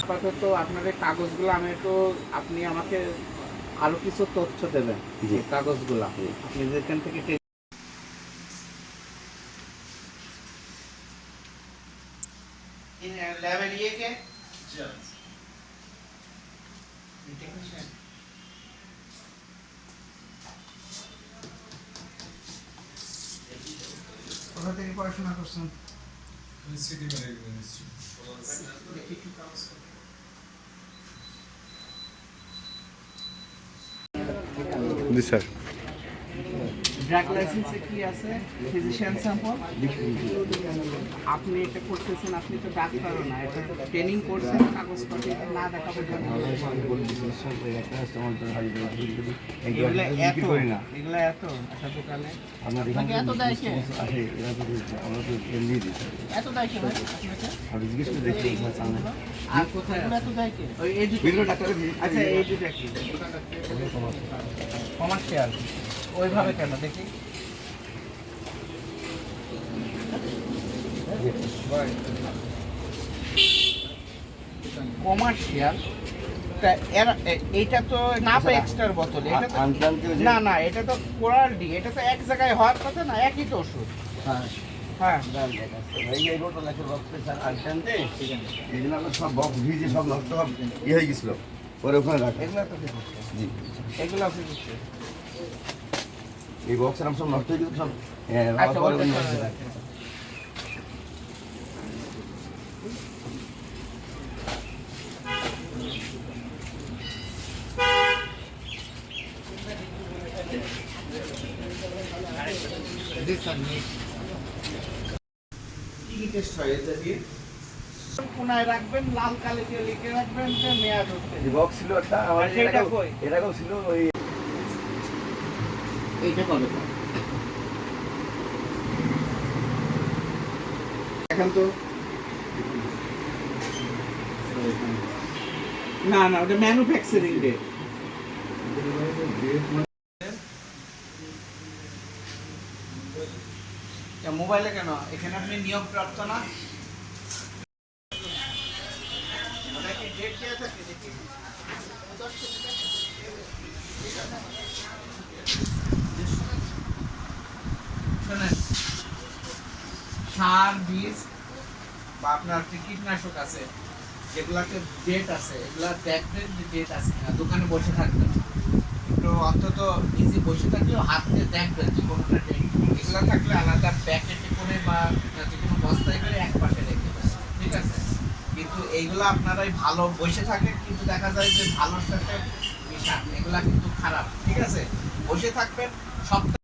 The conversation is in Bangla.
আপাতত আপনাদের কাগজগুলো আমি একটু, আপনি আমাকে আরো কিছু তথ্য দেবেন যে কাগজগুলো আপনি যেখান থেকে কোথা থেকে পড়াশোনা করছেন? জি স্যার। ড্রাগ লাইসেন্সে কি আছে? Physician sample. আপনি এটা করতেছেন, আপনি তো ডাক্তারও না, এটা ট্রেনিং করছেন, কাগজপত্র না দেখাবো এগুলো এত একটা দোকানে এত দেয় কে? এত দেয় কে? আর কোথায় এত দেয় কে? ওই এই আচ্ছা এই দুটা কি কমার্শিয়াল? ওইভাবে কেন দেখি? কমার্শিয়াল এইটা তো না পাই এক্সট্রার বোতল, এটা তো না না, এটা তো কোরাল ডি, এটা তো এক জায়গায় হওয়ার কথা না, একই তো ওষুধ। হ্যাঁ সব বক্স ভিজে সব নষ্ট ইয়ে হয়ে গেছিল, পরে ওখানে রাখা। এগুলো তো জি, এগুলো এই বক্সের নাম সব নষ্ট হয়ে গেছিল সব। কোনায় রাখবেন, লাল কালি দিয়ে লিখে রাখবেন যে মেয়াদ হচ্ছে। বক্স ছিল একটা আমার, এটাও ছিল ওই। এইটা কবে এখন তো না না, ওটা ম্যানুফ্যাকচারিং ডেট। মোবাইলে কেন? এখানে আপনি নিয়োগ প্রাপ্ত না? শোনেন, সার বীজ বা আপনার যে কীটনাশক আছে যেগুলাতে ডেট আছে, এগুলা দেখবেন যে ডেট আছে না, দোকানে বসে থাকবেন একটু অন্তত নিজে বসে থাকলেও হাত দিয়ে দেখবেন যে কোনোটা ডেট। এগুলা থাকলে আলাদা প্যাকেটে করে বা যে কোনো বস্তায় করে এক পাশে রেখে দেবেন, ঠিক আছে? কিন্তু এইগুলো আপনারাই ভালো বসে থাকেন, কিন্তু দেখা যায় যে ভালোর সাথে মিশান, এগুলা কিন্তু খারাপ, ঠিক আছে? বসে থাকবেন, সপ্তাহে